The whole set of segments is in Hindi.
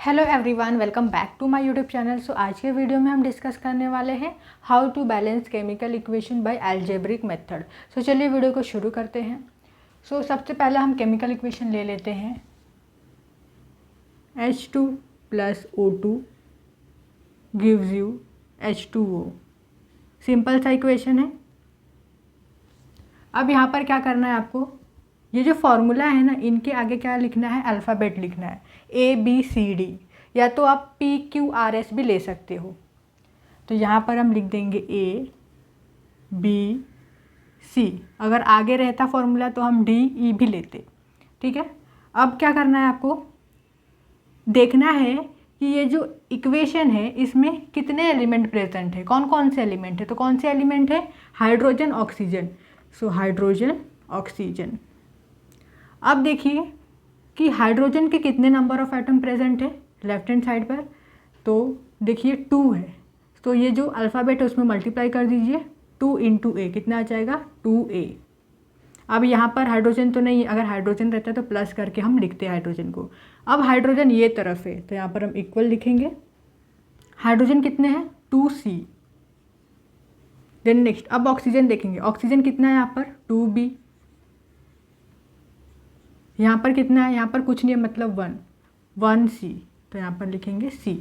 Hello everyone, welcome back to my YouTube channel. So आज के वीडियो में हम डिस्कस करने वाले हैं how to balance chemical equation by algebraic method. So चलिए वीडियो को शुरू करते हैं। सो सबसे पहले हम केमिकल इक्वेशन ले लेते हैं। H2 + O2 gives you H2O। Simple सा इक्वेशन है। अब यहाँ पर क्या करना है आपको, ये जो फॉर्मूला है ना, इनके आगे क्या लिखना है, अल्फ़ाबेट लिखना है ABCD, या तो आप PQRS भी ले सकते हो। तो यहाँ पर हम लिख देंगे ABC। अगर आगे रहता फॉर्मूला तो हम DE भी लेते। ठीक है। अब क्या करना है आपको, देखना है कि ये जो इक्वेशन है इसमें कितने एलिमेंट प्रेजेंट है, कौन कौन से एलिमेंट है। तो कौन से एलिमेंट है, hydrogen oxygen. So hydrogen oxygen. अब देखिए कि हाइड्रोजन के कितने नंबर ऑफ एटम प्रेजेंट है लेफ्ट हैंड साइड पर। तो देखिए 2 है, तो ये जो अल्फ़ाबेट है उसमें मल्टीप्लाई कर दीजिए। 2 × A कितना आ जाएगा, 2A। अब यहाँ पर हाइड्रोजन तो नहीं है, अगर हाइड्रोजन रहता है तो प्लस करके हम लिखते हैं हाइड्रोजन को। अब हाइड्रोजन ये तरफ है तो यहाँ पर हम इक्वल लिखेंगे। हाइड्रोजन कितने हैं, 2C। देन नेक्स्ट अब ऑक्सीजन देखेंगे। ऑक्सीजन कितना है यहाँ पर, 2B। यहाँ पर कितना है, यहाँ पर कुछ नहीं है, मतलब 1C। तो यहाँ पर लिखेंगे C।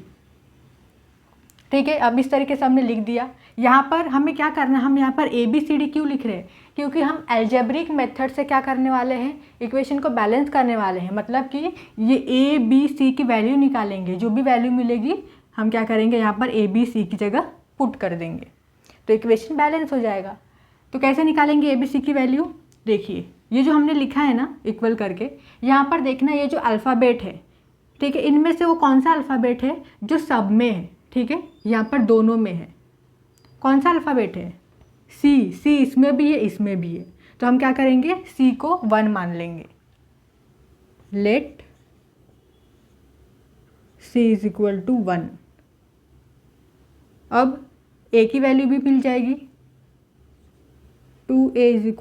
ठीक है। अब इस तरीके से हमने लिख दिया। यहाँ पर हमें क्या करना है, हम यहाँ पर ABCD क्यों लिख रहे हैं, क्योंकि हम अलजेब्रिक मेथड से क्या करने वाले हैं, इक्वेशन को बैलेंस करने वाले हैं। मतलब कि ये ABC की वैल्यू निकालेंगे, जो भी वैल्यू मिलेगी हम क्या करेंगे, यहाँ पर ABC की जगह पुट कर देंगे तो इक्वेशन बैलेंस हो जाएगा। तो कैसे निकालेंगे ABC की वैल्यू, देखिए ये जो हमने लिखा है ना इक्वल करके, यहाँ पर देखना ये जो अल्फ़ाबेट है, ठीक है, इनमें से वो कौन सा अल्फ़ाबेट है जो सब में है। ठीक है, यहाँ पर दोनों में है। कौन सा अल्फ़ाबेट है, C इसमें भी है इसमें भी है। तो हम क्या करेंगे, C को 1 मान लेंगे। Let C = 1। अब A की वैल्यू भी मिल जाएगी, 2A =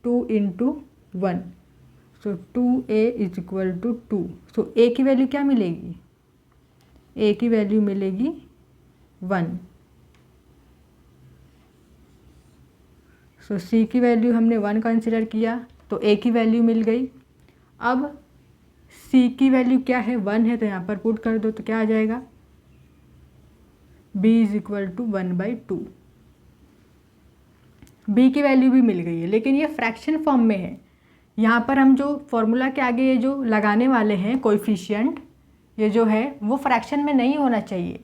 2 × 1। So 2A = 2। So A की वैल्यू क्या मिलेगी, A की वैल्यू मिलेगी 1। सो C की वैल्यू हमने 1 कंसिडर किया तो A की वैल्यू मिल गई। अब C की वैल्यू क्या है, 1 है, तो यहाँ पर पुट कर दो तो क्या आ जाएगा, B = 1/2। B की वैल्यू भी मिल गई है, लेकिन ये फ्रैक्शन फॉर्म में है। यहाँ पर हम जो फॉर्मूला के आगे ये जो लगाने वाले हैं कोएफिशिएंट, ये जो है वो फ्रैक्शन में नहीं होना चाहिए।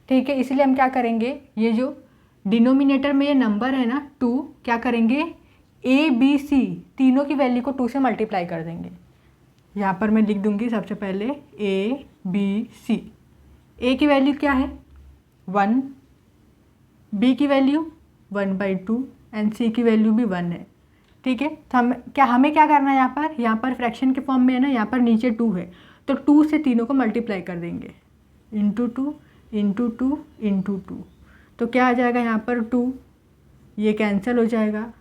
ठीक है, इसलिए हम क्या करेंगे, ये जो डिनोमिनेटर में ये नंबर है ना 2, क्या करेंगे, ABC तीनों की वैल्यू को 2 से मल्टीप्लाई कर देंगे। यहाँ पर मैं लिख दूंगी सबसे पहले ABC। A की वैल्यू क्या है, 1, B की वैल्यू 1/2 एंड C की वैल्यू भी 1 है। ठीक है, तो हमें क्या करना है, यहाँ पर फ्रैक्शन के फॉर्म में है ना, यहाँ पर नीचे 2 है तो 2 से तीनों को मल्टीप्लाई कर देंगे, × 2 × 2 × 2। तो क्या आ जाएगा, यहाँ पर 2, ये कैंसिल हो जाएगा,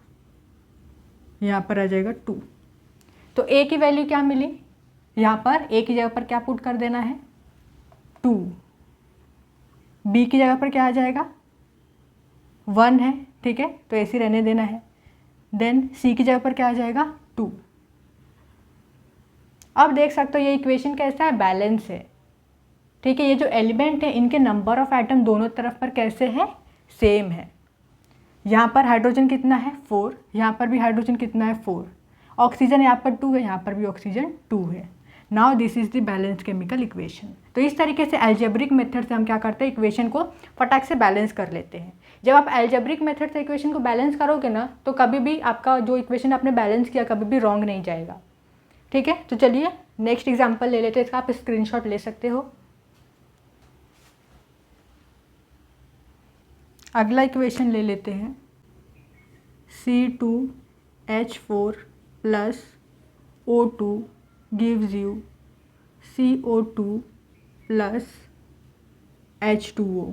यहाँ पर आ जाएगा 2। तो A की वैल्यू क्या मिली, यहाँ पर A की जगह पर क्या पुट कर देना है, 2। B की जगह पर क्या आ जाएगा, 1 है। ठीक है, तो ऐसे रहने देना है। देन C की जगह पर क्या आ जाएगा, 2। अब देख सकते हो ये इक्वेशन कैसा है, बैलेंस है। ठीक है, ये जो एलिमेंट है इनके नंबर ऑफ एटम दोनों तरफ पर कैसे हैं, सेम है। यहाँ पर हाइड्रोजन कितना है, 4, यहाँ पर भी हाइड्रोजन कितना है, 4। ऑक्सीजन यहाँ पर 2 है, यहाँ पर भी ऑक्सीजन 2 है। Now this is the balance chemical equation. तो इस तरीके से अलजेब्रिक मेथड से हम क्या करते हैं, इक्वेशन को फटाक से बैलेंस कर लेते हैं। जब आप अलजेब्रिक मेथड से इक्वेशन को बैलेंस करोगे ना, तो कभी भी आपका जो इक्वेशन आपने बैलेंस किया कभी भी रॉन्ग नहीं जाएगा। ठीक है, तो चलिए नेक्स्ट एग्जाम्पल ले लेते हैं। इसका आप स्क्रीनशॉट ले सकते हो। अगला इक्वेशन ले लेते हैं, C2H4 + O2 gives you CO2 + H2O।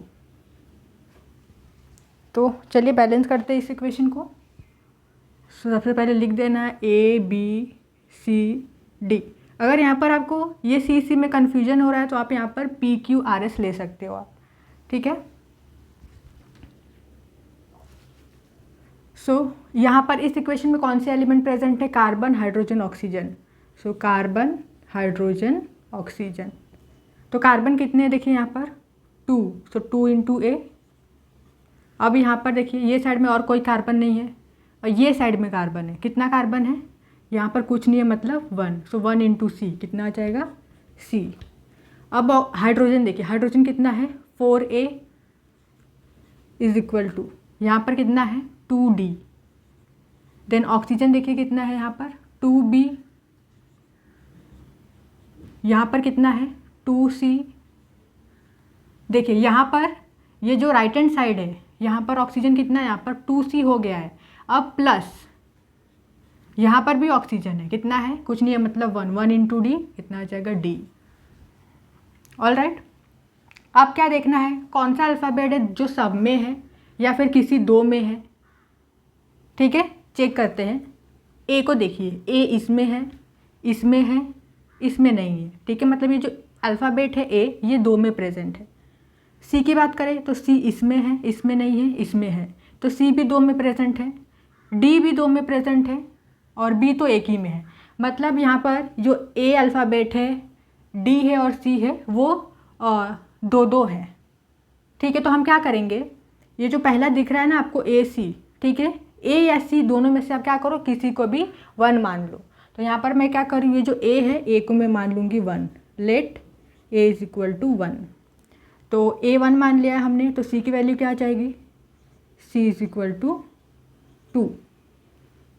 तो चलिए बैलेंस करते हैं इस इक्वेशन को। सबसे पहले लिख देना है ABCD। अगर यहाँ पर आपको ये सी में कन्फ्यूजन हो रहा है तो आप यहाँ पर PQRS ले सकते हो आप, ठीक है। सो यहाँ पर इस इक्वेशन में कौन से एलिमेंट प्रेजेंट है? Carbon, hydrogen, oxygen. So carbon, hydrogen, oxygen. तो कार्बन कितने हैं देखिए यहाँ पर 2, सो 2 × A। अब यहाँ पर देखिए ये साइड में और कोई कार्बन नहीं है और ये साइड में कार्बन है। कितना कार्बन है? यहाँ पर कुछ नहीं है मतलब 1, सो 1 × C कितना आ जाएगा? C। अब हाइड्रोजन देखिए, हाइड्रोजन कितना है? 4A = यहाँ पर कितना है? 2D। देन ऑक्सीजन देखिए कितना है यहाँ पर? 2B। यहाँ पर कितना है? 2C। देखिए यहाँ पर ये जो राइट हैंड साइड है यहाँ पर ऑक्सीजन कितना है? यहाँ पर 2C हो गया है। अब प्लस यहाँ पर भी ऑक्सीजन है, कितना है? कुछ नहीं है मतलब 1 × D कितना आ जाएगा? D। All right. अब क्या देखना है? कौन सा अल्फ़ाबेट है जो सब में है या फिर किसी दो में है, ठीक है। चेक करते हैं। ए को देखिए, ए इसमें है, इसमें है, इसमें नहीं है, ठीक है। मतलब ये जो अल्फ़ाबेट है ए ये दो में प्रेजेंट है। सी की बात करें तो सी इसमें है, इसमें नहीं है, इसमें है, तो सी भी दो में प्रेजेंट है। डी भी दो में प्रेजेंट है और बी तो एक ही में है। मतलब यहाँ पर जो ए अल्फ़ाबेट है, डी है और सी है वो दो दो है, ठीक है। तो हम क्या करेंगे, ये जो पहला दिख रहा है ना आपको ए सी, ठीक है, ए या सी दोनों में से आप क्या करो, किसी को भी 1 मान लो। तो यहाँ पर मैं क्या करूँ, ये जो ए है ए को मैं मान लूँगी 1, लेट ए = 1। तो ए 1 मान लिया हमने, तो सी की वैल्यू क्या आ जाएगी? सी = 2।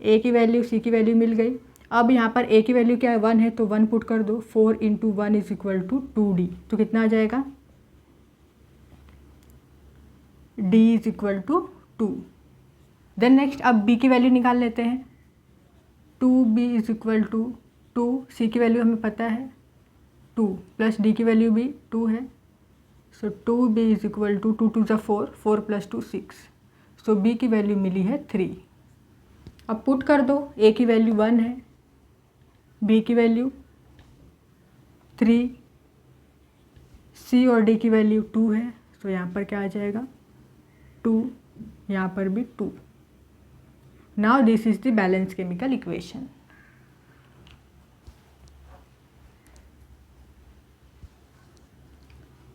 ए की वैल्यू, सी की वैल्यू मिल गई। अब यहाँ पर ए की वैल्यू क्या है? 1 है तो 1 पुट कर दो। 4 × 1 = 2D। तो कितना आ जाएगा? D = 2। देन नेक्स्ट अब B की वैल्यू निकाल लेते हैं। 2B = 2। C की वैल्यू हमें पता है 2 प्लस D की वैल्यू भी 2 है। सो 2B = 2 × 2 = 4, 4 + 2 6। सो B की वैल्यू मिली है 3। अब पुट कर दो, A की वैल्यू 1 है, B की वैल्यू 3, C और D की वैल्यू 2 है। सो यहाँ पर क्या आ जाएगा? 2, यहाँ पर भी 2। Now this is the balance chemical equation.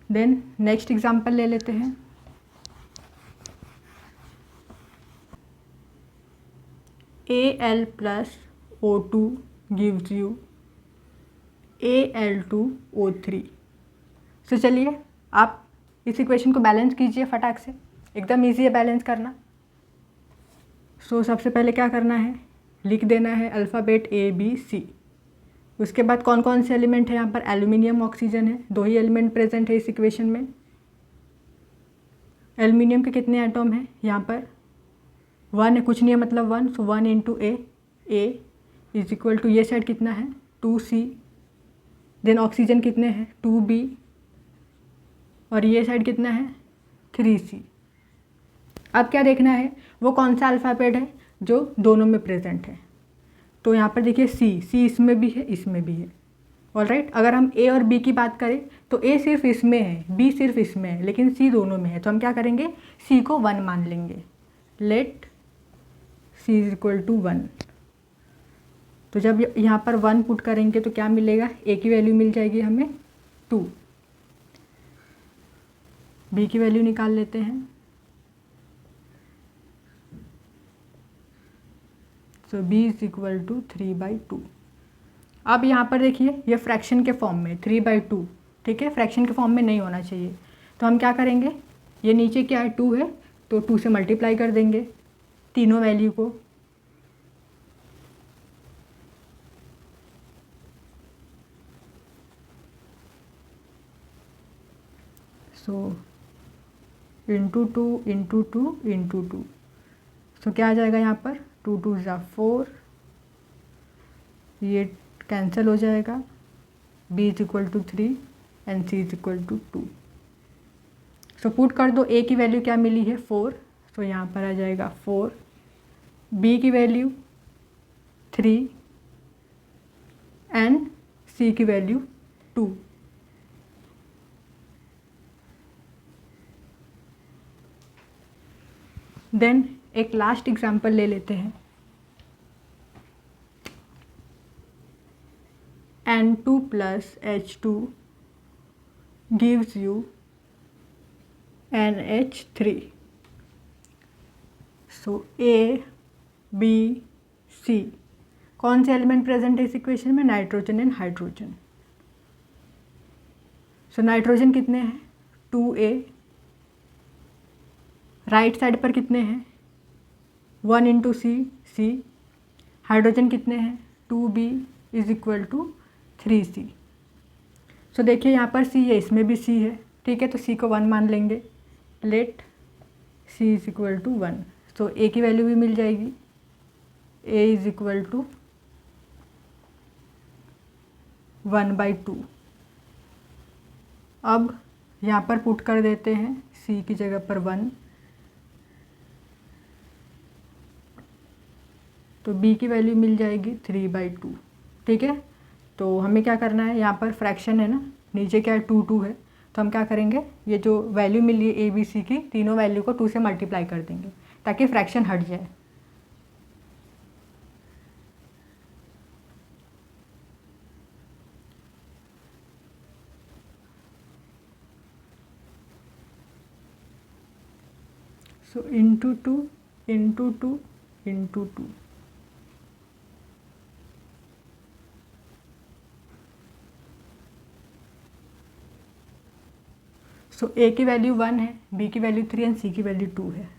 Then next example ले लेते हैं। Al + O2 gives you Al2O3। तो चलिए आप इस इक्वेशन को बैलेंस कीजिए फटाक से, एकदम इजी है बैलेंस करना। सो सबसे पहले क्या करना है, लिख देना है अल्फ़ाबेट ABC। उसके बाद कौन कौन से एलिमेंट है यहाँ पर? एल्यूमिनियम, ऑक्सीजन है, दो ही एलिमेंट प्रेजेंट है इस इक्वेशन में। एल्यूमिनियम के कितने एटॉम हैं? यहाँ पर 1 है, कुछ नहीं है मतलब 1, सो 1 × A। A = ये साइड कितना है? 2C। देन ऑक्सीजन कितने हैं? 2B। और ये साइड कितना है? 3C। अब क्या देखना है, वो कौन सा अल्फ़ाबेट है जो दोनों में प्रेजेंट है। तो यहाँ पर देखिए सी इसमें भी है, इसमें भी है। All right. अगर हम ए और बी की बात करें तो ए सिर्फ इसमें है, बी सिर्फ इसमें है, लेकिन सी दोनों में है। तो हम क्या करेंगे, सी को 1 मान लेंगे, लेट C = 1। तो जब यहाँ पर 1 पुट करेंगे तो क्या मिलेगा? ए की वैल्यू मिल जाएगी हमें 2। बी की वैल्यू निकाल लेते हैं। सो B = 3/2। अब यहाँ पर देखिए ये फ्रैक्शन के फॉर्म में 3/2, ठीक है, फ्रैक्शन के फॉर्म में नहीं होना चाहिए। तो हम क्या करेंगे, ये नीचे क्या है 2 है तो 2 से मल्टीप्लाई कर देंगे तीनों वैल्यू को। सो × 2 × 2 × 2। सो क्या आ जाएगा यहाँ पर? 2 × 2 = 4, ये कैंसिल हो जाएगा। B = 3 and C = 2। So put कर दो, A की वैल्यू क्या मिली है? 4। सो यहाँ पर आ जाएगा 4। B की वैल्यू 3 एंड सी की वैल्यू 2। देन एक लास्ट एग्जांपल ले लेते हैं। N2 plus H2 gives you NH3. So A, B, C कौन से एलिमेंट प्रेजेंट है इस इक्वेशन में? Nitrogen and hydrogen. So nitrogen कितने हैं? 2A। राइट साइड पर कितने हैं? 1 इंटू C। हाइड्रोजन कितने हैं? 2B is equal to 3C। सो देखिए यहाँ पर C है, इसमें भी C है, ठीक है, तो C को 1 मान लेंगे। Let C is equal to 1। So A की वैल्यू भी मिल जाएगी। A is equal to 1/2। अब यहाँ पर पुट कर देते हैं C की जगह पर 1, तो B की वैल्यू मिल जाएगी 3/2। ठीक है, तो हमें क्या करना है, यहाँ पर फ्रैक्शन है ना, नीचे क्या है 2 है, तो हम क्या करेंगे, ये जो वैल्यू मिली है ABC की, तीनों वैल्यू को 2 से मल्टीप्लाई कर देंगे ताकि फ्रैक्शन हट जाए। So into 2 into 2 into 2। So A की वैल्यू 1 है, B की वैल्यू 3 एंड C की वैल्यू 2 है।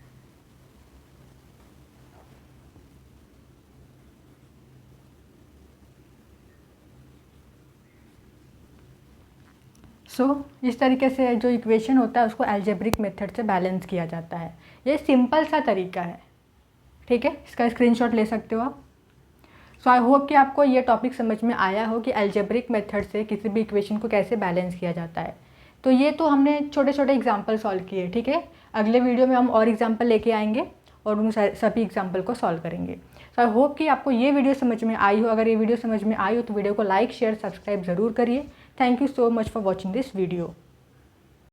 इस तरीके से जो इक्वेशन होता है उसको अलजेब्रिक मेथड से बैलेंस किया जाता है। ये सिंपल सा तरीका है, ठीक है, इसका स्क्रीनशॉट ले सकते हो आप। आई होप कि आपको ये टॉपिक समझ में आया हो कि अलजेब्रिक मेथड से किसी भी इक्वेशन को कैसे बैलेंस किया जाता है। तो ये तो हमने छोटे छोटे एग्जाम्पल सॉल्व किए, ठीक है। अगले वीडियो में हम और एग्जाम्पल लेके आएंगे और उन सभी एग्जाम्पल को सॉल्व करेंगे। आई होप कि आपको ये वीडियो समझ में आई हो। अगर ये वीडियो समझ में आई हो तो वीडियो को लाइक शेयर सब्सक्राइब ज़रूर करिए। Thank you so much for watching this video.